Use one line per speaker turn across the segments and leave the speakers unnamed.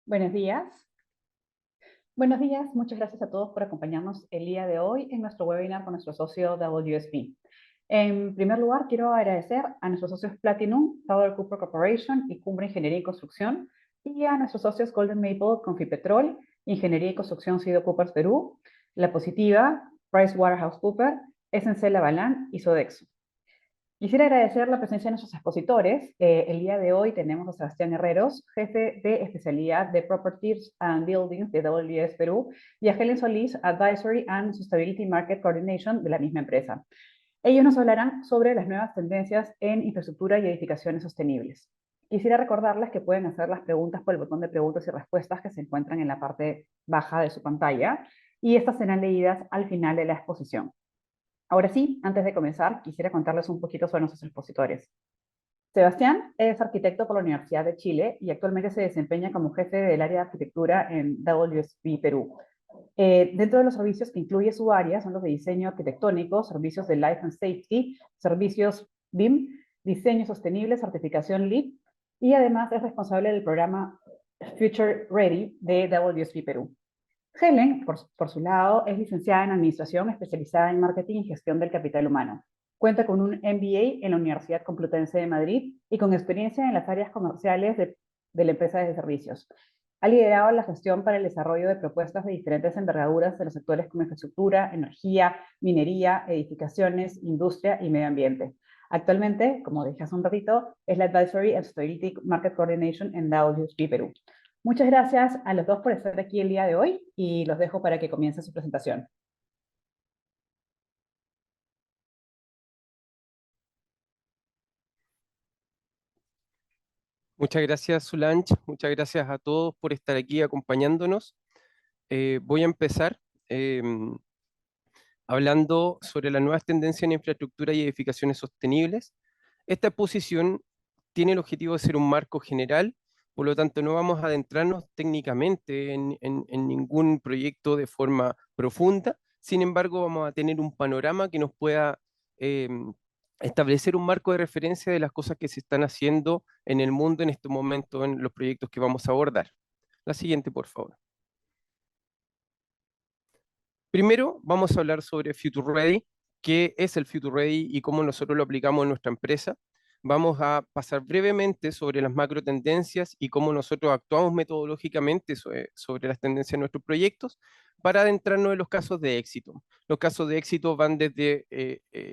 Buenos días. Buenos días, muchas gracias a todos por acompañarnos el día de hoy en nuestro webinar con nuestro socio WSP. En primer lugar, quiero agradecer a nuestros socios Platinum, Power Cooper Corporation y Cumbre Ingeniería y Construcción, y a nuestros socios Golden Maple, Confipetrol, Ingeniería y Construcción Sido Coopers Perú, La Positiva, PricewaterhouseCoopers, SNC Lavalin y Sodexo. Quisiera agradecer la presencia de nuestros expositores. El día de hoy tenemos a Sebastián Herreros, jefe de especialidad de Properties and Buildings de WS Perú, y a Helen Solís, Advisory and Sustainability Market Coordination de la misma empresa. Ellos nos hablarán sobre las nuevas tendencias en infraestructura y edificaciones sostenibles. Quisiera recordarles que pueden hacer las preguntas por el botón de preguntas y respuestas que se encuentran en la parte baja de su pantalla, y estas serán leídas al final de la exposición. Ahora sí, antes de comenzar, quisiera contarles un poquito sobre nuestros expositores. Sebastián es arquitecto por la Universidad de Chile y actualmente se desempeña como jefe del área de arquitectura en WSP Perú. Dentro de los servicios que incluye su área son los de diseño arquitectónico, servicios de Life and Safety, servicios BIM, diseño sostenible, certificación LEED, y además es responsable del programa Future Ready de WSP Perú. Helen, por su lado, es licenciada en Administración, especializada en Marketing y Gestión del Capital Humano. Cuenta con un MBA en la Universidad Complutense de Madrid y con experiencia en las áreas comerciales de la empresa de servicios. Ha liderado la gestión para el desarrollo de propuestas de diferentes envergaduras de los sectores como infraestructura, energía, minería, edificaciones, industria y medio ambiente. Actualmente, como dije hace un ratito, es la Advisory and Sustainability Market Coordination en WSP Perú. Muchas gracias a los dos por estar aquí el día de hoy y los dejo para que comience su presentación.
Muchas gracias, Solange. Muchas gracias a todos por estar aquí acompañándonos. Voy a empezar hablando sobre las nuevas tendencias en infraestructura y edificaciones sostenibles. Esta exposición tiene el objetivo de ser un marco general, por lo tanto no vamos a adentrarnos técnicamente en ningún proyecto de forma profunda. Sin embargo, vamos a tener un panorama que nos pueda establecer un marco de referencia de las cosas que se están haciendo en el mundo en este momento en los proyectos que vamos a abordar. La siguiente, por favor. Primero, vamos a hablar sobre Future Ready, qué es el Future Ready y cómo nosotros lo aplicamos en nuestra empresa. Vamos a pasar brevemente sobre las macro tendencias y cómo nosotros actuamos metodológicamente sobre las tendencias de nuestros proyectos para adentrarnos en los casos de éxito. Los casos de éxito van desde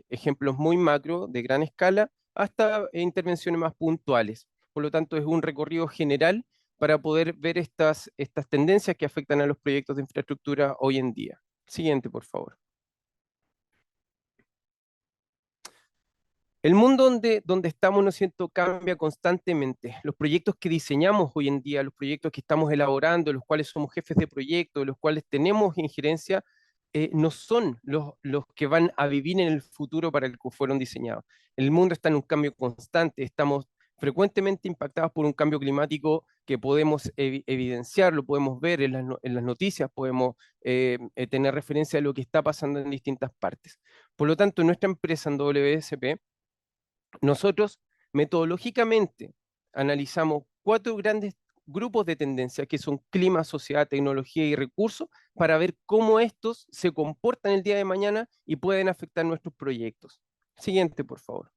ejemplos muy macro, de gran escala, hasta intervenciones más puntuales. Por lo tanto, es un recorrido general para poder ver estas tendencias que afectan a los proyectos de infraestructura hoy en día. Siguiente, por favor. El mundo donde estamos, ¿no es cierto?, cambia constantemente. Los proyectos que diseñamos hoy en día, los proyectos que estamos elaborando, los cuales somos jefes de proyecto, los cuales tenemos injerencia, no son los que van a vivir en el futuro para el que fueron diseñados. El mundo está en un cambio constante, estamos frecuentemente impactados por un cambio climático que podemos evidenciar, lo podemos ver en las noticias, podemos tener referencia a lo que está pasando en distintas partes. Por lo tanto, nuestra empresa en WSP, nosotros metodológicamente analizamos 4 grandes grupos de tendencias que son clima, sociedad, tecnología y recursos para ver cómo estos se comportan el día de mañana y pueden afectar nuestros proyectos. Siguiente, por favor.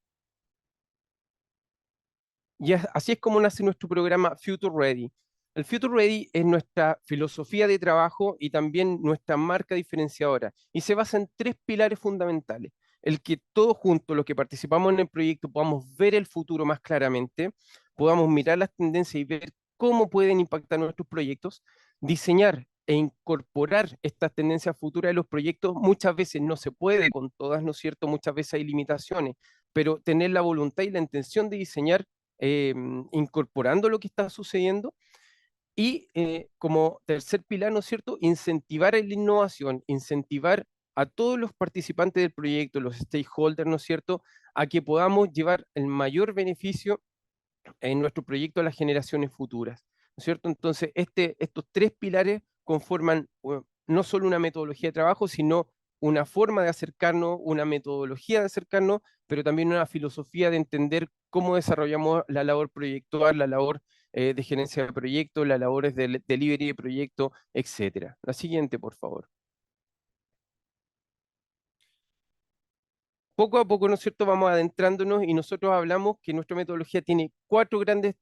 Y así es como nace nuestro programa Future Ready. El Future Ready es nuestra filosofía de trabajo y también nuestra marca diferenciadora y se basa en 3 pilares fundamentales. El que todos juntos, los que participamos en el proyecto, podamos ver el futuro más claramente, podamos mirar las tendencias y ver cómo pueden impactar nuestros proyectos, diseñar e incorporar estas tendencias futuras de los proyectos. Muchas veces no se puede con todas, ¿no es cierto? Muchas veces hay limitaciones, pero tener la voluntad y la intención de diseñar incorporando lo que está sucediendo. Y como tercer pilar, ¿no es cierto?, incentivar la innovación, incentivar a todos los participantes del proyecto, los stakeholders, ¿no es cierto?, a que podamos llevar el mayor beneficio en nuestro proyecto a las generaciones futuras, ¿no es cierto? Entonces, estos 3 pilares conforman no solo una metodología de trabajo, sino una forma de acercarnos, una metodología de acercarnos, pero también una filosofía de entender cómo desarrollamos la labor proyectual, la labor de gerencia de proyectos, las labores de delivery de proyectos, etcétera. La siguiente, por favor. Poco a poco, ¿no es cierto?, vamos adentrándonos y nosotros hablamos que nuestra metodología tiene cuatro grandes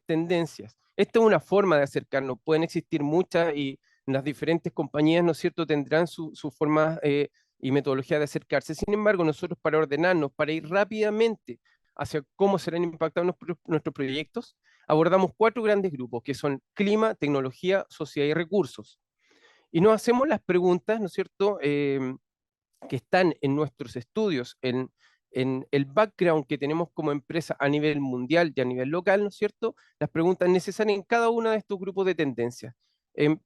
tendencias. Esta es una forma de acercarnos, pueden existir muchas y las diferentes compañías, ¿no es cierto?, tendrán su forma y metodología de acercarse. Sin embargo, nosotros para ordenarnos, para ir rápidamente hacia cómo serán impactados nuestros proyectos, abordamos cuatro grandes grupos, que son clima, tecnología, sociedad y recursos. Y nos hacemos las preguntas, ¿no es cierto?, que están en nuestros estudios, en el background que tenemos como empresa a nivel mundial y a nivel local, ¿no es cierto? Las preguntas necesarias en cada uno de estos grupos de tendencias. En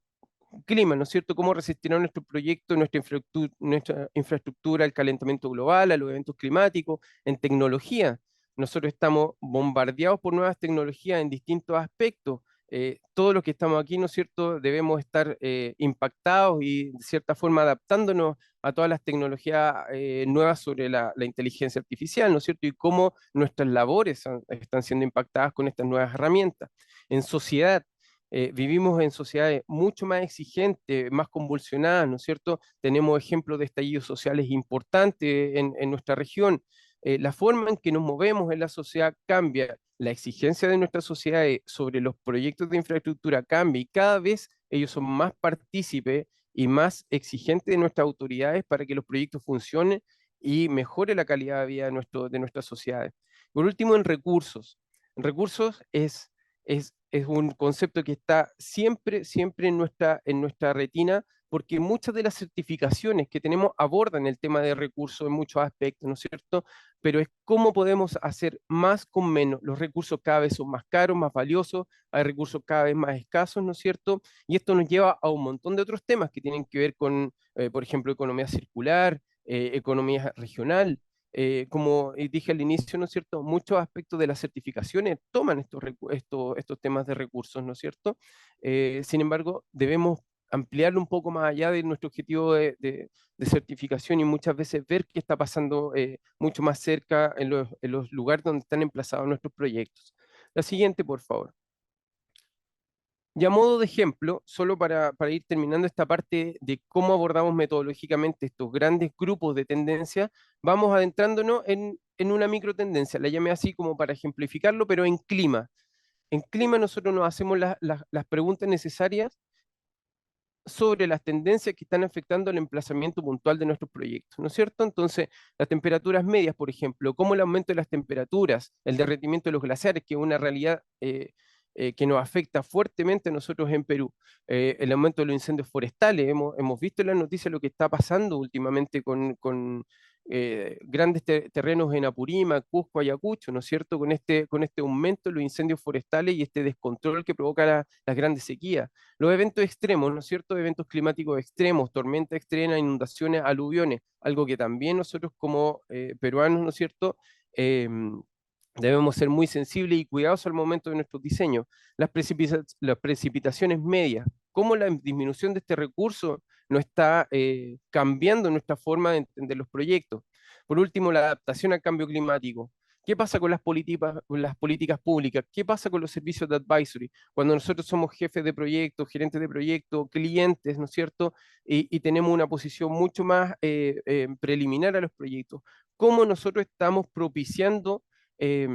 clima, ¿no es cierto? ¿Cómo resistirá nuestro proyecto, nuestra infraestructura al calentamiento global, a los eventos climáticos? En tecnología, nosotros estamos bombardeados por nuevas tecnologías en distintos aspectos. Todos los que estamos aquí, ¿no es cierto?, debemos estar impactados y de cierta forma adaptándonos a todas las tecnologías nuevas sobre la inteligencia artificial, ¿no es cierto? Y cómo nuestras labores están siendo impactadas con estas nuevas herramientas. En sociedad, vivimos en sociedades mucho más exigentes, más convulsionadas, ¿no es cierto? Tenemos ejemplos de estallidos sociales importantes en nuestra región. La forma en que nos movemos en la sociedad cambia, la exigencia de nuestras sociedades sobre los proyectos de infraestructura cambia y cada vez ellos son más partícipes y más exigentes de nuestras autoridades para que los proyectos funcionen y mejore la calidad de vida de nuestras sociedades. Por último, en recursos. En recursos es un concepto que está siempre, siempre en nuestra retina, porque muchas de las certificaciones que tenemos abordan el tema de recursos en muchos aspectos, ¿no es cierto? Pero es cómo podemos hacer más con menos. Los recursos cada vez son más caros, más valiosos, hay recursos cada vez más escasos, ¿no es cierto? Y esto nos lleva a un montón de otros temas que tienen que ver con, por ejemplo, economía circular, economía regional, como dije al inicio, ¿no es cierto? Muchos aspectos de las certificaciones toman estos temas de recursos, ¿no es cierto? Sin embargo, debemos ampliarlo un poco más allá de nuestro objetivo de certificación y muchas veces ver qué está pasando mucho más cerca en los lugares donde están emplazados nuestros proyectos. La siguiente, por favor. Y a modo de ejemplo, solo para ir terminando esta parte de cómo abordamos metodológicamente estos grandes grupos de tendencias, vamos adentrándonos en una micro tendencia, la llamé así como para ejemplificarlo, pero en clima. En clima nosotros nos hacemos las preguntas necesarias sobre las tendencias que están afectando el emplazamiento puntual de nuestros proyectos, ¿no es cierto? Entonces, las temperaturas medias, por ejemplo, cómo el aumento de las temperaturas, el derretimiento de los glaciares, que es una realidad que nos afecta fuertemente a nosotros en Perú, el aumento de los incendios forestales, hemos visto en las noticias lo que está pasando últimamente con grandes terrenos en Apurímac, Cusco, Ayacucho, ¿no es cierto? Con este aumento de los incendios forestales y este descontrol que provoca las grandes sequías. Los eventos extremos, ¿no es cierto? Eventos climáticos extremos, tormenta extrema, inundaciones, aluviones, algo que también nosotros como peruanos, ¿no es cierto? Debemos ser muy sensibles y cuidadosos al momento de nuestros diseños. Las precipitaciones medias, cómo la disminución de este recurso nos está cambiando nuestra forma de entender los proyectos. Por último, la adaptación al cambio climático. ¿Qué pasa con las políticas públicas? ¿Qué pasa con los servicios de advisory? Cuando nosotros somos jefes de proyecto, gerentes de proyecto, clientes, ¿no es cierto? Y tenemos una posición mucho más preliminar a los proyectos. ¿Cómo nosotros estamos propiciando eh,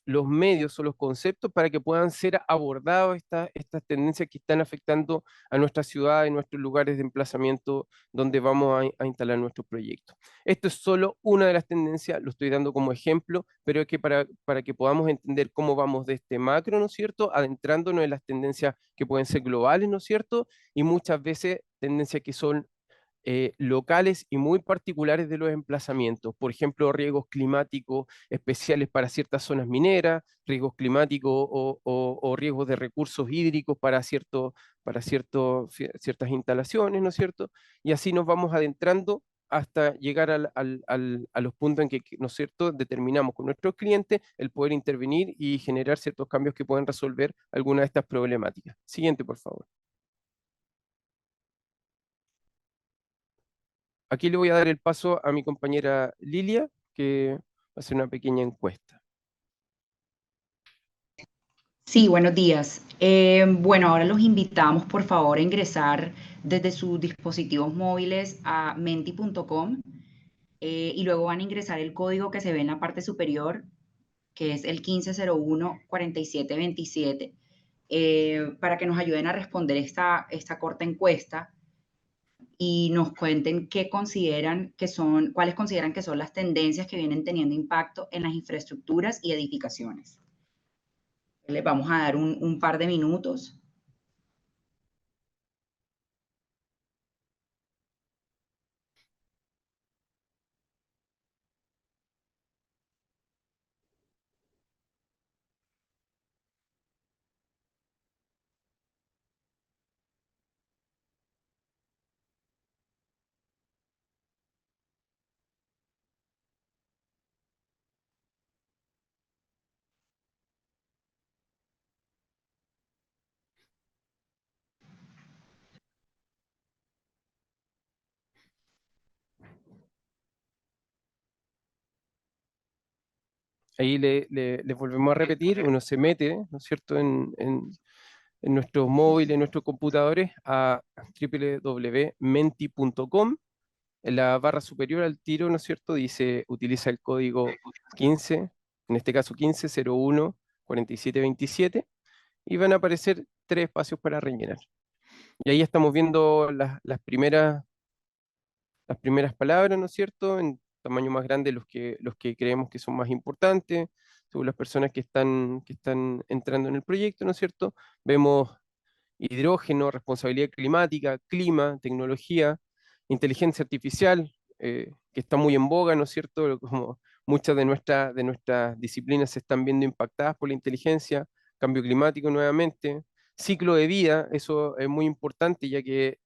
los medios o los conceptos para que puedan ser abordados estas tendencias que están afectando a nuestra ciudad y nuestros lugares de emplazamiento donde vamos a instalar nuestros proyectos? Esto es solo una de las tendencias, lo estoy dando como ejemplo, pero es que para que podamos entender cómo vamos de este macro, ¿no es cierto?, adentrándonos en las tendencias que pueden ser globales, ¿no es cierto?, y muchas veces tendencias que son locales y muy particulares de los emplazamientos. Por ejemplo, riesgos climáticos especiales para ciertas zonas mineras, riesgos climáticos o riesgos de recursos hídricos ciertas instalaciones, ¿no es cierto? Y así nos vamos adentrando hasta llegar a los puntos en que, ¿no es cierto?, determinamos con nuestros clientes el poder intervenir y generar ciertos cambios que pueden resolver alguna de estas problemáticas. Siguiente, por favor. Aquí le voy a dar el paso a mi compañera Lilia, que va a hacer una pequeña encuesta.
Sí, buenos días. Bueno, ahora los invitamos, por favor, a ingresar desde sus dispositivos móviles a menti.com y luego van a ingresar el código que se ve en la parte superior, que es el 1501-4727, para que nos ayuden a responder esta corta encuesta y nos cuenten qué consideran que son, cuáles consideran que son las tendencias que vienen teniendo impacto en las infraestructuras y edificaciones. Les vamos a dar un par de minutos.
Ahí les volvemos a repetir, uno se mete, ¿no es cierto?, en nuestros móviles, en nuestros computadores, a www.menti.com. En la barra superior al tiro, ¿no es cierto?, dice, utiliza el código 15, en este caso 1501-4727, y van a aparecer tres espacios para rellenar. Y ahí estamos viendo las primeras palabras, ¿no es cierto?, en tamaño más grande los que creemos que son más importantes, según las personas que están entrando en el proyecto, ¿no es cierto? Vemos hidrógeno, responsabilidad climática, clima, tecnología, inteligencia artificial, que está muy en boga, ¿no es cierto? Como muchas de nuestras disciplinas se están viendo impactadas por la inteligencia, cambio climático nuevamente, ciclo de vida, eso es muy importante ya que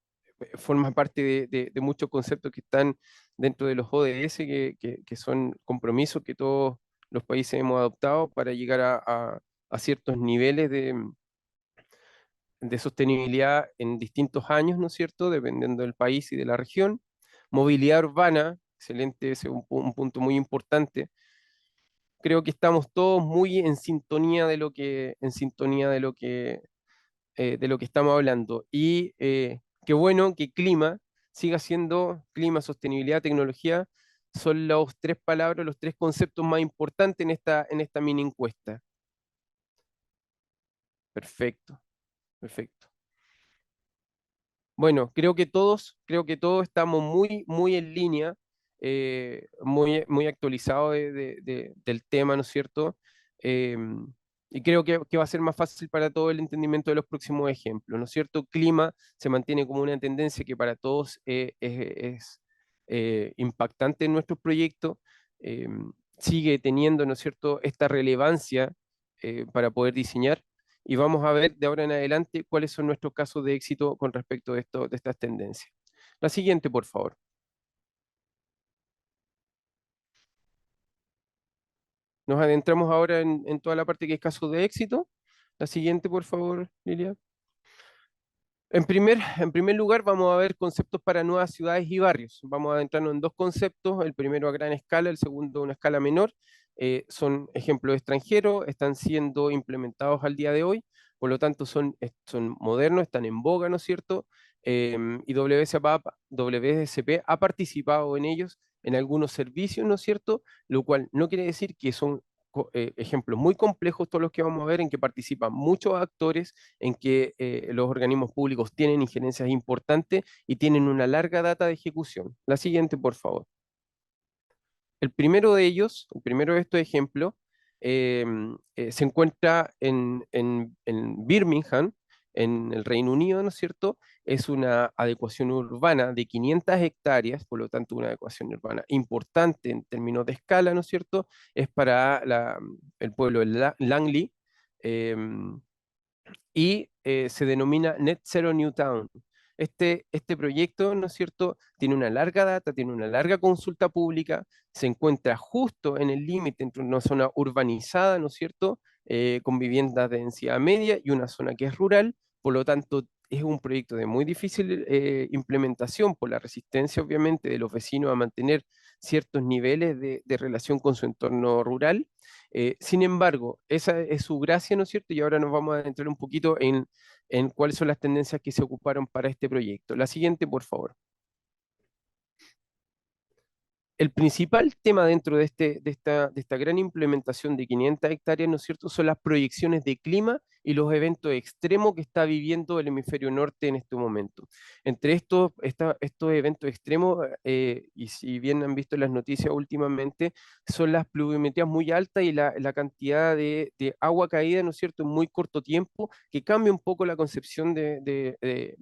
forma parte de muchos conceptos que están dentro de los ODS, que son compromisos que todos los países hemos adoptado para llegar a ciertos niveles de sostenibilidad en distintos años, ¿no es cierto?, dependiendo del país y de la región. Movilidad urbana, excelente, ese es un punto muy importante. Creo que estamos todos muy en sintonía de lo que estamos hablando. Y qué bueno que clima siga siendo clima, sostenibilidad, tecnología, son los tres palabras, los tres conceptos más importantes en esta mini encuesta. Perfecto, perfecto. Bueno, creo que todos estamos muy en línea, muy actualizados del tema, ¿no es cierto? Y creo que va a ser más fácil para todo el entendimiento de los próximos ejemplos, ¿no es cierto? Clima se mantiene como una tendencia que para todos es impactante en nuestros proyectos, eh, sigue teniendo, ¿no es cierto?, esta relevancia para poder diseñar y vamos a ver de ahora en adelante cuáles son nuestros casos de éxito con respecto de estas tendencias. La siguiente, por favor. Nos adentramos ahora en toda la parte que es casos de éxito. La siguiente, por favor, Lilia. En primer lugar, vamos a ver conceptos para nuevas ciudades y barrios. Vamos a adentrarnos en dos conceptos, el primero a gran escala, el segundo a una escala menor. Son ejemplos extranjeros, están siendo implementados al día de hoy, por lo tanto son modernos, están en boga, ¿no es cierto? Y WSP ha participado en ellos, en algunos servicios, ¿no es cierto? Lo cual no quiere decir que son ejemplos muy complejos todos los que vamos a ver, en que participan muchos actores, en que los organismos públicos tienen injerencias importantes y tienen una larga data de ejecución. La siguiente, por favor. El primero de ellos, el primero de estos ejemplos, se encuentra en Birmingham, en el Reino Unido, ¿no es cierto? Es una adecuación urbana de 500 hectáreas, por lo tanto una adecuación urbana importante en términos de escala, ¿no es cierto? Es para el pueblo de Langley, em, y se denomina Net Zero New Town. Este proyecto, ¿no es cierto?, tiene una larga data, tiene una larga consulta pública, se encuentra justo en el límite entre una zona urbanizada, ¿no es cierto?, con viviendas de densidad media y una zona que es rural, por lo tanto es un proyecto de muy difícil implementación por la resistencia, obviamente, de los vecinos a mantener ciertos niveles de relación con su entorno rural. Sin embargo, esa es su gracia, ¿no es cierto? Y ahora nos vamos a entrar un poquito en cuáles son las tendencias que se ocuparon para este proyecto. La siguiente, por favor. El principal tema dentro de esta gran implementación de 500 hectáreas, ¿no es cierto?, son las proyecciones de clima y los eventos extremos que está viviendo el hemisferio norte en este momento. Entre estos eventos extremos, y si bien han visto las noticias últimamente, son las pluviometrías muy altas y la cantidad de agua caída, ¿no es cierto?, en muy corto tiempo, que cambia un poco la concepción de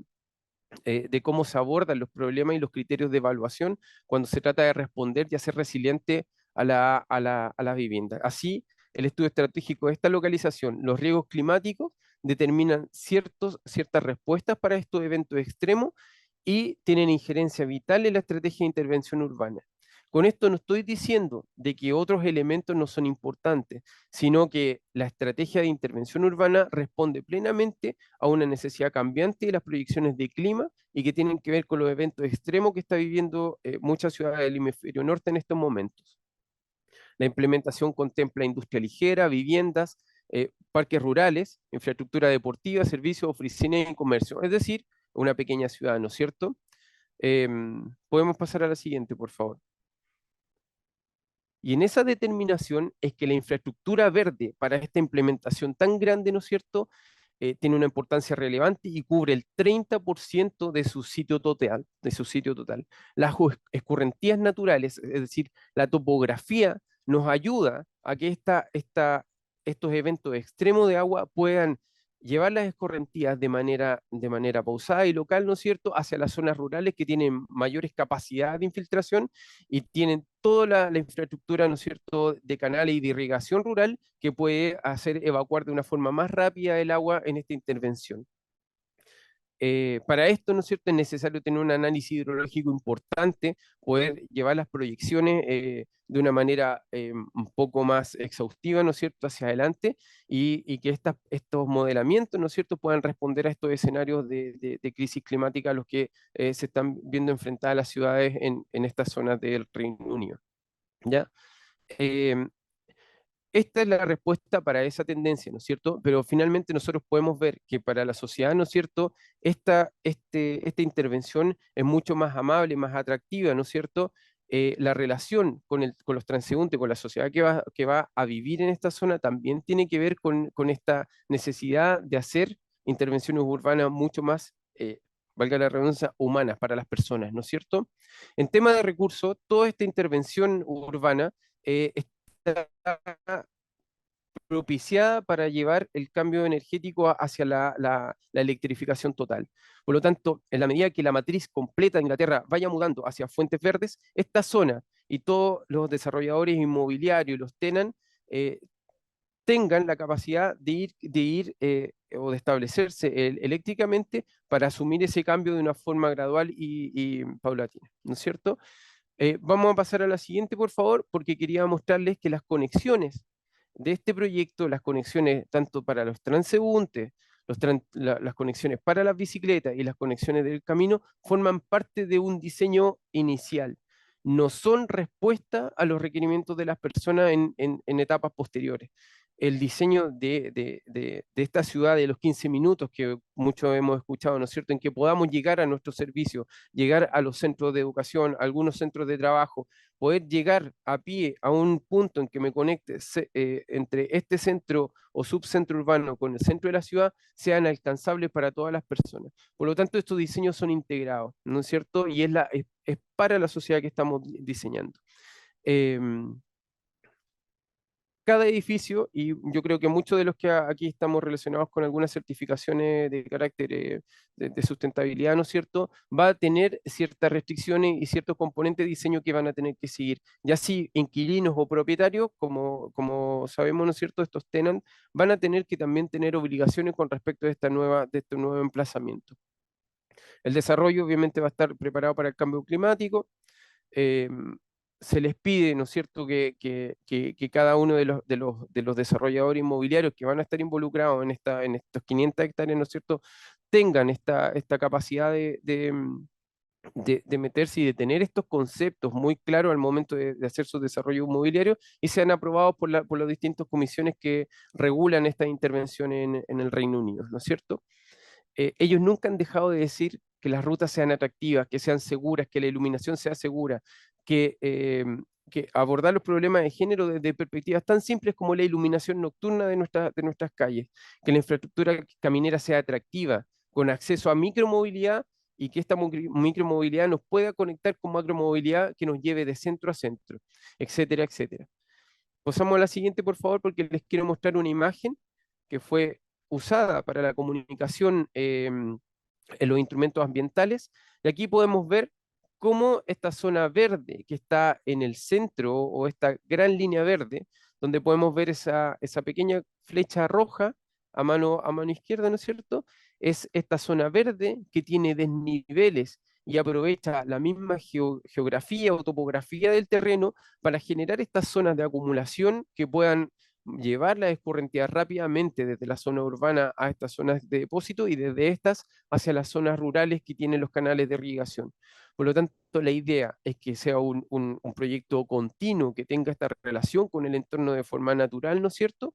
cómo se abordan los problemas y los criterios de evaluación cuando se trata de responder y hacer resiliente a la vivienda. Así, el estudio estratégico de esta localización, los riesgos climáticos, determinan ciertas respuestas para estos eventos extremos y tienen injerencia vital en la estrategia de intervención urbana. Con esto no estoy diciendo de que otros elementos no son importantes, sino que la estrategia de intervención urbana responde plenamente a una necesidad cambiante de las proyecciones de clima y que tienen que ver con los eventos extremos que está viviendo muchas ciudades del hemisferio norte en estos momentos. La implementación contempla industria ligera, viviendas, parques rurales, infraestructura deportiva, servicios, oficinas y comercio, es decir, una pequeña ciudad, ¿no es cierto? Podemos pasar a la siguiente, por favor. Y en esa determinación es que la infraestructura verde para esta implementación tan grande, ¿no es cierto?, tiene una importancia relevante y cubre el 30% de su sitio total. Las escorrentías naturales, es decir, la topografía, nos ayuda a que estos eventos extremos de agua puedan llevar las escorrentías de manera pausada y local, ¿no es cierto?, hacia las zonas rurales que tienen mayores capacidades de infiltración y tienen toda la infraestructura, ¿no es cierto?, de canales y de irrigación rural que puede hacer evacuar de una forma más rápida el agua en esta intervención. Para esto, ¿no es cierto?, es necesario tener un análisis hidrológico importante, poder llevar las proyecciones de una manera un poco más exhaustiva, ¿no es cierto?, hacia adelante y que estos modelamientos, ¿no es cierto?, puedan responder a estos escenarios de crisis climática a los que se están viendo enfrentadas las ciudades en estas zonas del Reino Unido. ¿Ya? Em, Esta es la respuesta para esa tendencia, ¿no es cierto? Pero finalmente nosotros podemos ver que para la sociedad, ¿no es cierto?, esta intervención es mucho más amable, más atractiva, ¿no es cierto? La relación con los transeúntes, con la sociedad que va a vivir en esta zona, también tiene que ver con esta necesidad de hacer intervenciones urbanas mucho más, valga la redundancia, humanas para las personas, ¿no es cierto? En tema de recursos, toda esta intervención urbana está propiciada para llevar el cambio energético hacia la electrificación total. Por lo tanto, en la medida que la matriz completa de Inglaterra vaya mudando hacia fuentes verdes, esta zona y todos los desarrolladores inmobiliarios, los tengan la capacidad de ir o de establecerse eléctricamente para asumir ese cambio de una forma gradual y paulatina, ¿no es cierto? Vamos a pasar a la siguiente, por favor, porque quería mostrarles que las conexiones de este proyecto, las conexiones tanto para los transeúntes, las conexiones para las bicicletas y las conexiones del camino, forman parte de un diseño inicial. No son respuesta a los requerimientos de las personas en etapas posteriores. El diseño de esta ciudad de los 15 minutos que muchos hemos escuchado, ¿no es cierto?, en que podamos llegar a nuestros servicios, llegar a los centros de educación, a algunos centros de trabajo, poder llegar a pie a un punto en que me conecte entre este centro o subcentro urbano con el centro de la ciudad, sean alcanzables para todas las personas. Por lo tanto, estos diseños son integrados, ¿no es cierto? Y es para la sociedad que estamos diseñando. Cada edificio, y yo creo que muchos de los que aquí estamos relacionados con algunas certificaciones de carácter de sustentabilidad, ¿no es cierto?, va a tener ciertas restricciones y ciertos componentes de diseño que van a tener que seguir. Ya si inquilinos o propietarios, como sabemos, ¿no es cierto?, estos tenants van a tener que también tener obligaciones con respecto de este nuevo emplazamiento. El desarrollo obviamente va a estar preparado para el cambio climático. eh, Se les pide, ¿no es cierto?, que cada uno de los desarrolladores inmobiliarios que van a estar involucrados en estos 500 hectáreas, ¿no es cierto?, tengan esta capacidad de meterse y de tener estos conceptos muy claros al momento de hacer su desarrollo inmobiliario y sean aprobados por las distintas comisiones que regulan esta intervención en el Reino Unido, ¿no es cierto? Ellos nunca han dejado de decir que las rutas sean atractivas, que sean seguras, que la iluminación sea segura, que abordar los problemas de género desde perspectivas tan simples como la iluminación nocturna de nuestras calles, que la infraestructura caminera sea atractiva, con acceso a micromovilidad y que esta micromovilidad nos pueda conectar con macromovilidad que nos lleve de centro a centro, etcétera, etcétera. Pasamos a la siguiente, por favor, porque les quiero mostrar una imagen que fue usada para la comunicación en los instrumentos ambientales. Y aquí podemos ver cómo esta zona verde que está en el centro o esta gran línea verde, donde podemos ver esa pequeña flecha roja a mano izquierda, ¿no es cierto? Es esta zona verde que tiene desniveles y aprovecha la misma geografía o topografía del terreno para generar estas zonas de acumulación que puedan llevar la escorrentía rápidamente desde la zona urbana a estas zonas de depósito y desde estas hacia las zonas rurales que tienen los canales de irrigación. Por lo tanto, la idea es que sea un proyecto continuo que tenga esta relación con el entorno de forma natural, ¿no es cierto?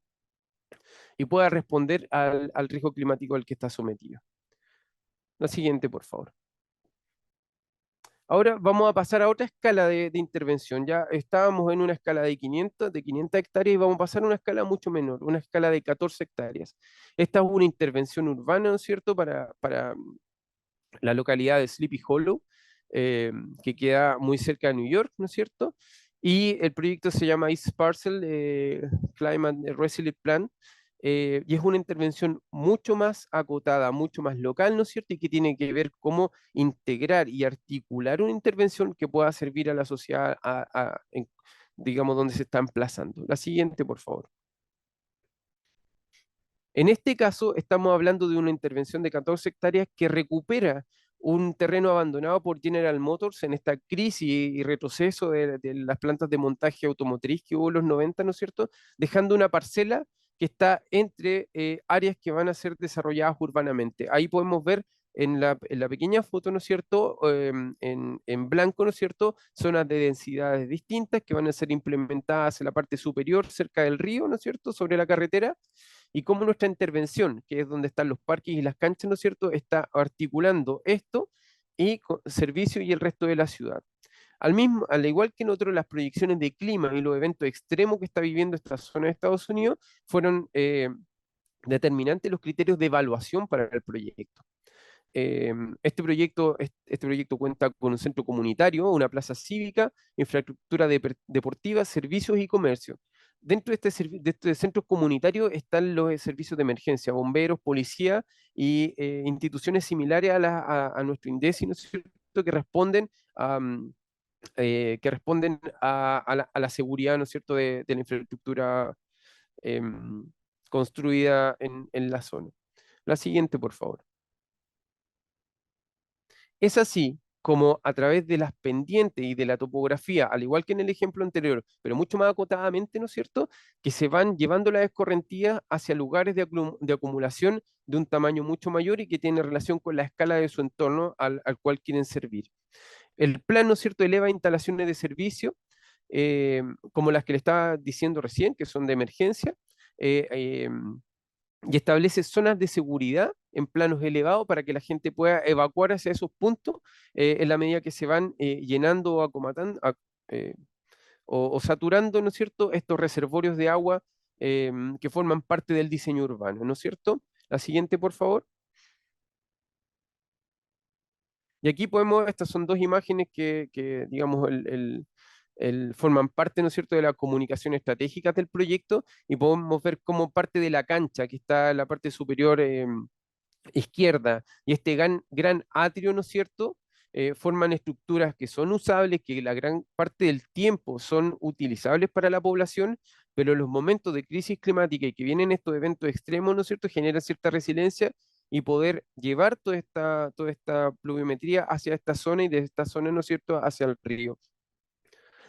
Y pueda responder al riesgo climático al que está sometido. La siguiente, por favor. Ahora vamos a pasar a otra escala de intervención. Ya estábamos en una escala de 500 hectáreas y vamos a pasar a una escala mucho menor, una escala de 14 hectáreas. Esta es una intervención urbana, ¿no es cierto?, para la localidad de Sleepy Hollow, que queda muy cerca de New York, ¿no es cierto? Y el proyecto se llama East Parcel Climate Resilient Plan, y es una intervención mucho más acotada, mucho más local, ¿no es cierto? Y que tiene que ver cómo integrar y articular una intervención que pueda servir a la sociedad, digamos, donde se está emplazando. La siguiente, por favor. En este caso, estamos hablando de una intervención de 14 hectáreas que recupera un terreno abandonado por General Motors en esta crisis y retroceso de las plantas de montaje automotriz que hubo en los 90, ¿no es cierto? Dejando una parcela que está entre áreas que van a ser desarrolladas urbanamente. Ahí podemos ver en la pequeña foto, ¿no es cierto? En blanco, ¿no es cierto? Zonas de densidades distintas que van a ser implementadas en la parte superior, cerca del río, ¿no es cierto? Sobre la carretera y cómo nuestra intervención, que es donde están los parques y las canchas, ¿no es cierto?, está articulando esto y servicio y el resto de la ciudad. Al igual que en otros, las proyecciones de clima y los eventos extremos que está viviendo esta zona de Estados Unidos fueron determinantes los criterios de evaluación para el proyecto. Este proyecto cuenta con un centro comunitario, una plaza cívica, infraestructura deportiva, servicios y comercio. Dentro de este centro comunitario están los servicios de emergencia, bomberos, policía y instituciones similares a nuestro INDECI, ¿no es cierto?, que responden a la seguridad, ¿no es cierto?, de la infraestructura em, construida en la zona. La siguiente, por favor. Es así como a través de las pendientes y de la topografía, al igual que en el ejemplo anterior, pero mucho más acotadamente, ¿no es cierto?, que se van llevando las escorrentías hacia lugares de acumulación de un tamaño mucho mayor y que tiene relación con la escala de su entorno al cual quieren servir. El plan, ¿no es cierto?, eleva instalaciones de servicio, como las que le estaba diciendo recién, que son de emergencia, eh, eh, y establece zonas de seguridad en planos elevados para que la gente pueda evacuar hacia esos puntos en la medida que se van llenando o eh, o saturando, ¿no es cierto?, estos reservorios de agua que forman parte del diseño urbano, ¿no es cierto? La siguiente, por favor. Y aquí estas son dos imágenes que digamos, forman parte, ¿no es cierto?, de la comunicación estratégica del proyecto y podemos ver cómo parte de la cancha, que está en la parte superior izquierda, y este gran atrio, ¿no es cierto?, forman estructuras que son usables, que la gran parte del tiempo son utilizables para la población, pero en los momentos de crisis climática y que vienen estos eventos extremos, ¿no es cierto?, generan cierta resiliencia y poder llevar toda esta pluviometría hacia esta zona y de esta zona, ¿no es cierto?, hacia el río.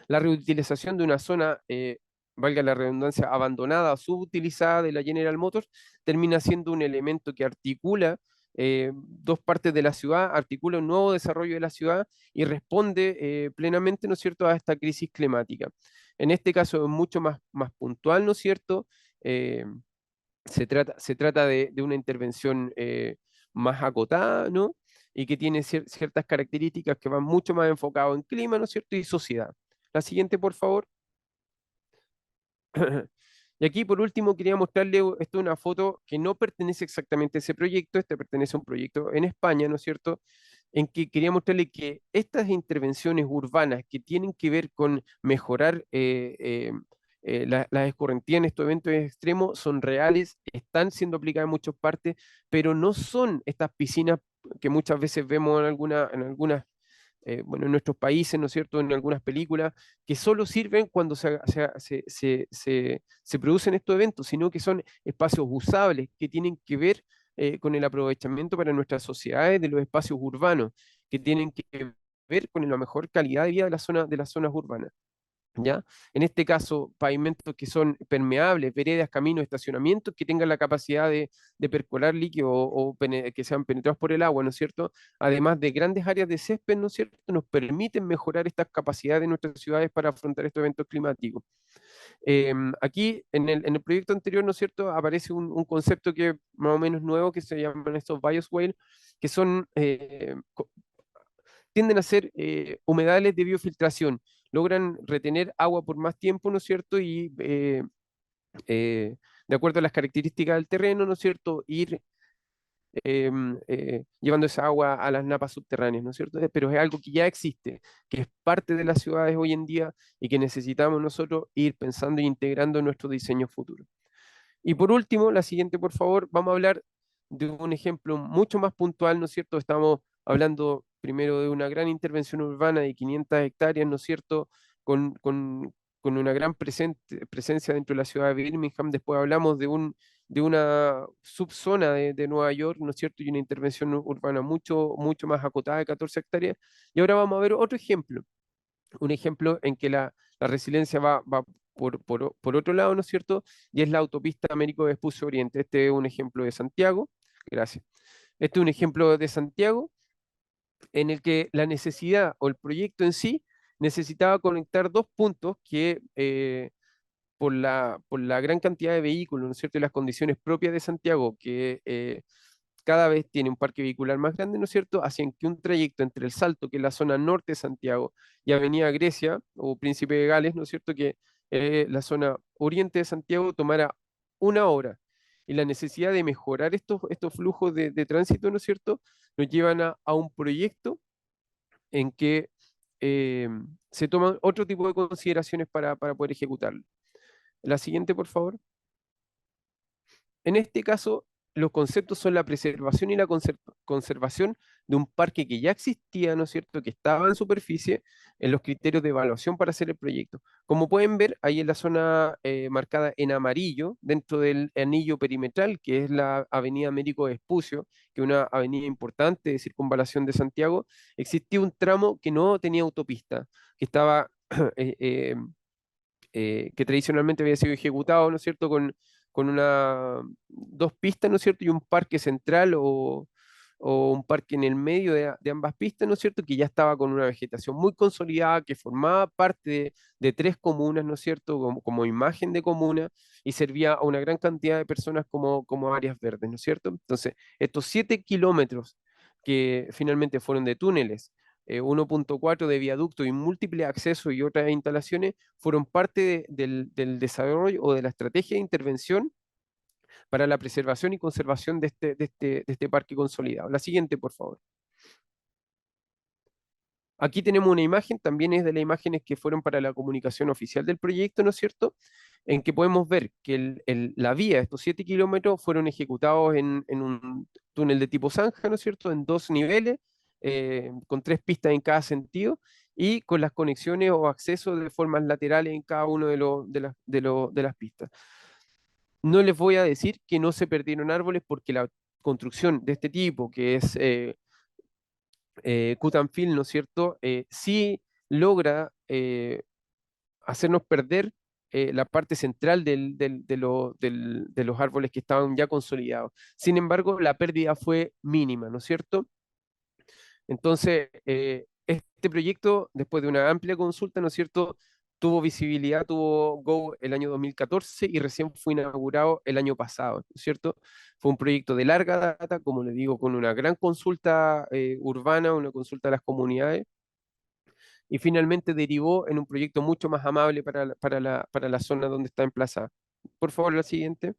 La reutilización de una zona, valga la redundancia, abandonada o subutilizada de la General Motors, termina siendo un elemento que articula dos partes de la ciudad, articula un nuevo desarrollo de la ciudad y responde plenamente, ¿no es cierto?, a esta crisis climática. En este caso es mucho más puntual, ¿no es cierto? Eh, se trata de una intervención más acotada, ¿no? Y que tiene ciertas características que van mucho más enfocadas en clima, ¿no es cierto? Y sociedad. La siguiente, por favor. Y aquí, por último, quería mostrarle, esto es una foto que no pertenece exactamente a ese proyecto, este pertenece a un proyecto en España, ¿no es cierto? En que quería mostrarle que estas intervenciones urbanas que tienen que ver con mejorar las escorrentías en estos eventos extremos son reales, están siendo aplicadas en muchas partes, pero no son estas piscinas que muchas veces vemos en algunas bueno, en nuestros países, ¿no es cierto?, en algunas películas, que solo sirven cuando se producen estos eventos, sino que son espacios usables que tienen que ver con el aprovechamiento para nuestras sociedades de los espacios urbanos, que tienen que ver con la mejor calidad de vida de las zonas urbanas. ¿Ya? En este caso, pavimentos que son permeables, veredas, caminos, estacionamientos que tengan la capacidad de percolar líquidos que sean penetrados por el agua, ¿no es cierto? Además de grandes áreas de césped, ¿no es cierto? Nos permiten mejorar estas capacidades de nuestras ciudades para afrontar estos eventos climáticos. Aquí, en el proyecto anterior, ¿no es cierto?, aparece un concepto que es más o menos nuevo, que se llaman estos bioswales, que son tienden a ser humedales de biofiltración, logran retener agua por más tiempo, ¿no es cierto? Y de acuerdo a las características del terreno, ¿no es cierto? Ir llevando esa agua a las napas subterráneas, ¿no es cierto? Pero es algo que ya existe, que es parte de las ciudades hoy en día y que necesitamos nosotros ir pensando e integrando en nuestro diseño futuro. Y por último, la siguiente, por favor, vamos a hablar de un ejemplo mucho más puntual, ¿no es cierto? Estamos hablando primero de una gran intervención urbana de 500 hectáreas, ¿no es cierto? Con una gran presencia dentro de la ciudad de Birmingham. Después hablamos de una subzona de Nueva York, ¿no es cierto? Y una intervención urbana mucho más acotada de 14 hectáreas. Y ahora vamos a ver otro ejemplo, un ejemplo en que la resiliencia va por otro lado, ¿no es cierto? Y es la autopista Américo Vespucio Oriente. Este es un ejemplo de Santiago. Gracias. Este es un ejemplo de Santiago en el que la necesidad o el proyecto en sí necesitaba conectar dos puntos que por la gran cantidad de vehículos, ¿no es cierto? Y las condiciones propias de Santiago, que cada vez tiene un parque vehicular más grande, ¿no es cierto?, hacían que un trayecto entre el Salto, que es la zona norte de Santiago, y Avenida Grecia, o Príncipe de Gales, ¿no es cierto?, que la zona oriente de Santiago tomara una hora. Y la necesidad de mejorar estos flujos de tránsito, ¿no es cierto?, nos llevan a un proyecto en que eh, se toman otro tipo de consideraciones para poder ejecutarlo. La siguiente, por favor. En este caso, los conceptos son la preservación y la conservación de un parque que ya existía, ¿no es cierto?, que estaba en superficie en los criterios de evaluación para hacer el proyecto. Como pueden ver, ahí en la zona marcada en amarillo, dentro del anillo perimetral, que es la Avenida Américo Vespucio, que es una avenida importante de circunvalación de Santiago, existía un tramo que no tenía autopista, que estaba eh, eh, que tradicionalmente había sido ejecutado, ¿no es cierto?, con dos pistas, ¿no es cierto?, y un parque central o un parque en el medio de ambas pistas, ¿no es cierto?, que ya estaba con una vegetación muy consolidada, que formaba parte de tres comunas, ¿no es cierto?, como imagen de comuna, y servía a una gran cantidad de personas como áreas verdes, ¿no es cierto? Entonces, estos 7 kilómetros que finalmente fueron de túneles, 1.4 de viaducto y múltiples accesos y otras instalaciones fueron parte del desarrollo o de la estrategia de intervención para la preservación y conservación de este parque consolidado. La siguiente, por favor. Aquí tenemos una imagen, también es de las imágenes que fueron para la comunicación oficial del proyecto, ¿no es cierto? En que podemos ver que la vía, estos 7 kilómetros, fueron ejecutados en un túnel de tipo zanja, ¿no es cierto? En dos niveles, con tres pistas en cada sentido, y con las conexiones o accesos de formas laterales en cada uno de las pistas. No les voy a decir que no se perdieron árboles porque la construcción de este tipo, que es cut and fill, ¿no es cierto? Sí logra hacernos perder la parte central de los árboles que estaban ya consolidados. Sin embargo, la pérdida fue mínima, ¿no es cierto? Entonces, este proyecto, después de una amplia consulta, ¿no es cierto?, tuvo visibilidad, tuvo Go el año 2014 y recién fue inaugurado el año pasado, ¿no es cierto? Fue un proyecto de larga data, como le digo, con una gran consulta urbana, una consulta de las comunidades, y finalmente derivó en un proyecto mucho más amable para la zona donde está emplazada. Por favor, la siguiente.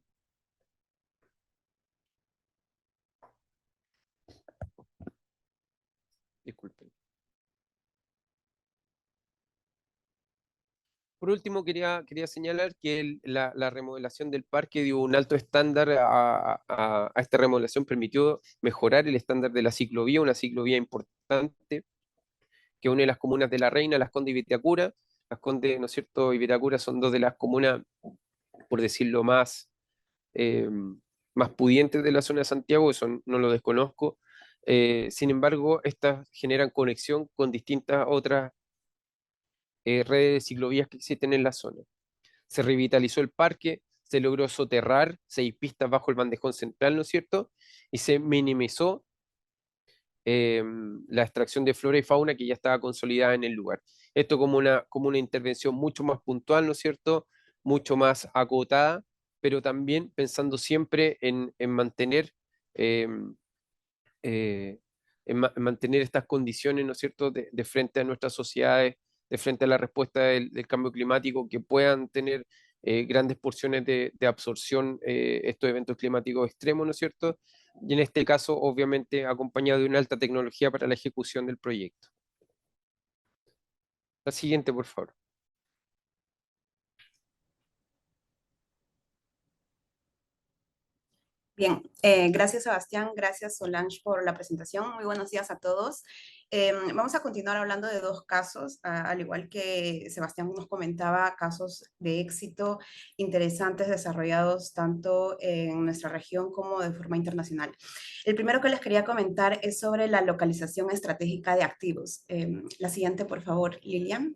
Disculpen. Por último, quería señalar que la remodelación del parque dio un alto estándar a esta remodelación, permitió mejorar el estándar de la ciclovía, una ciclovía importante que une las comunas de La Reina, Las Condes y Vitacura. Las Condes, ¿no es cierto?, y Vitacura son dos de las comunas, por decirlo eh, más pudientes de la zona de Santiago, eso no lo desconozco. Sin embargo, estas generan conexión con distintas otras redes de ciclovías que existen en la zona. Se revitalizó el parque, se logró soterrar 6 pistas bajo el bandejón central, ¿no es cierto? Y se minimizó la extracción de flora y fauna que ya estaba consolidada en el lugar. Esto como una intervención mucho más puntual, ¿no es cierto? Mucho más acotada, pero también pensando siempre en mantener, eh, en mantener estas condiciones, ¿no es cierto?, de frente a nuestras sociedades, de frente a la respuesta del cambio climático, que puedan tener grandes porciones de absorción estos eventos climáticos extremos, ¿no es cierto? Y en este caso, obviamente, acompañado de una alta tecnología para la ejecución del proyecto. La siguiente, por favor.
Bien, gracias Sebastián, gracias Solange por la presentación. Muy buenos días a todos. Vamos a continuar hablando de dos casos, al igual que Sebastián nos comentaba, casos de éxito interesantes desarrollados tanto en nuestra región como de forma internacional. El primero que les quería comentar es sobre la localización estratégica de activos. La siguiente, por favor, Lilian.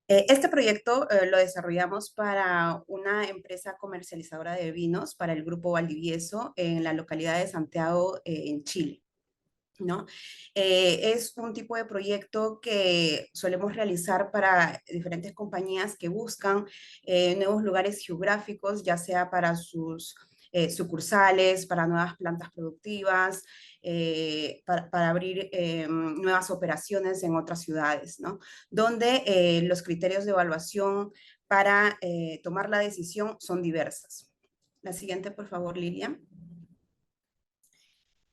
Este proyecto lo desarrollamos para una empresa comercializadora de vinos, para el Grupo Valdivieso, en la localidad de Santiago, en Chile, ¿no? Es un tipo de proyecto que solemos realizar para diferentes compañías que buscan nuevos lugares geográficos, ya sea para sus sucursales, para nuevas plantas productivas, para abrir nuevas operaciones en otras ciudades, ¿no? Donde los criterios de evaluación para tomar la decisión son diversas. La siguiente, por favor, Lilian.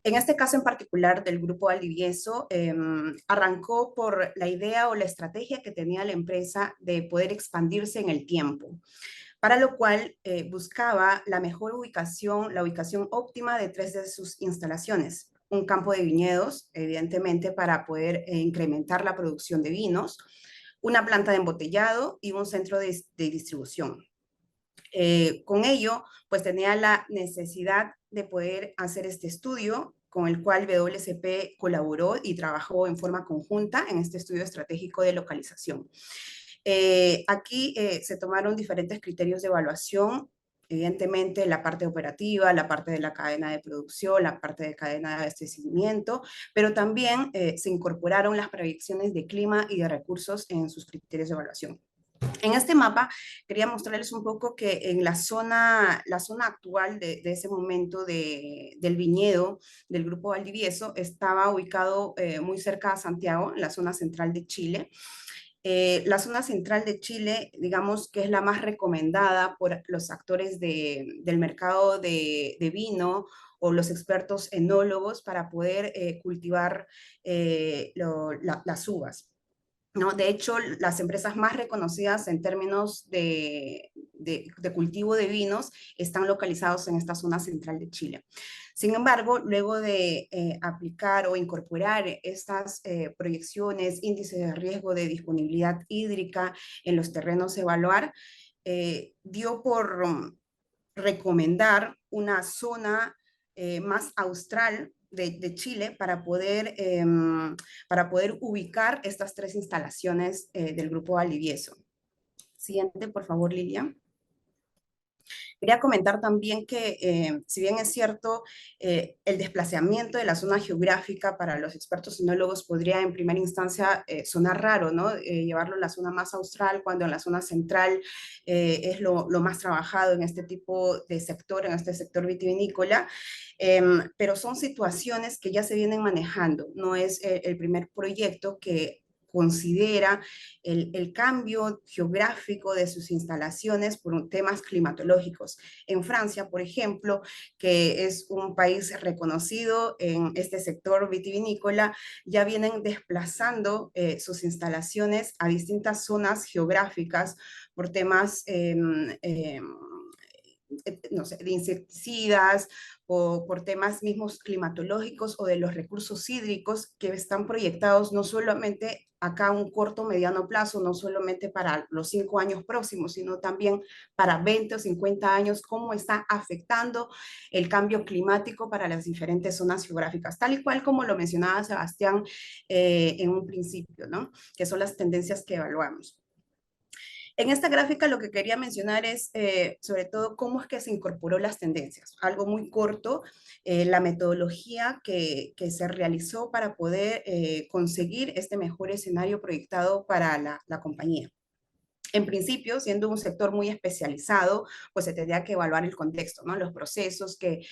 En este caso en particular del Grupo Valdivieso, arrancó por la idea o la estrategia que tenía la empresa de poder expandirse en el tiempo, para lo cual buscaba la mejor ubicación, la ubicación óptima de 3 de sus instalaciones. Un campo de viñedos, evidentemente, para poder incrementar la producción de vinos, una planta de embotellado y un centro de distribución. Con ello, pues tenía la necesidad de poder hacer este estudio con el cual WCP colaboró y trabajó en forma conjunta en este estudio estratégico de localización. Aquí se tomaron diferentes criterios de evaluación, evidentemente la parte operativa, la parte de la cadena de producción, la parte de cadena de abastecimiento, pero también se incorporaron las proyecciones de clima y de recursos en sus criterios de evaluación. En este mapa quería mostrarles un poco que en la zona actual de ese momento del viñedo del Grupo Valdivieso estaba ubicado muy cerca a Santiago, en la zona central de Chile. La zona central de Chile, digamos que es la más recomendada por los actores del mercado de vino o los expertos enólogos para poder cultivar las uvas, ¿no? De hecho, las empresas más reconocidas en términos de cultivo de vinos están localizados en esta zona central de Chile. Sin embargo, luego de aplicar o incorporar estas proyecciones, índices de riesgo de disponibilidad hídrica en los terrenos a evaluar, dio por recomendar una zona más austral de Chile para poder ubicar estas 3 instalaciones del Grupo Valdivieso. Siguiente, por favor, Lilia. Quería comentar también que, si bien es cierto, el desplazamiento de la zona geográfica para los expertos sinólogos podría en primera instancia sonar raro, ¿no? Llevarlo a la zona más austral, cuando en la zona central es lo más trabajado en este tipo de sector, en este sector vitivinícola, pero son situaciones que ya se vienen manejando. No es el primer proyecto que considera el cambio geográfico de sus instalaciones por temas climatológicos. En Francia, por ejemplo, que es un país reconocido en este sector vitivinícola, ya vienen desplazando sus instalaciones a distintas zonas geográficas por temas no sé, de insecticidas o por temas mismos climatológicos o de los recursos hídricos que están proyectados no solamente acá a un corto o mediano plazo, no solamente para los 5 años próximos, sino también para 20 o 50 años, cómo está afectando el cambio climático para las diferentes zonas geográficas, tal y cual como lo mencionaba Sebastián en un principio, ¿no? Que son las tendencias que evaluamos. En esta gráfica lo que quería mencionar es sobre todo cómo es que se incorporó las tendencias. Algo muy corto, la metodología que se realizó para poder conseguir este mejor escenario proyectado para la compañía. En principio, siendo un sector muy especializado, pues se tendría que evaluar el contexto, ¿no? Los procesos que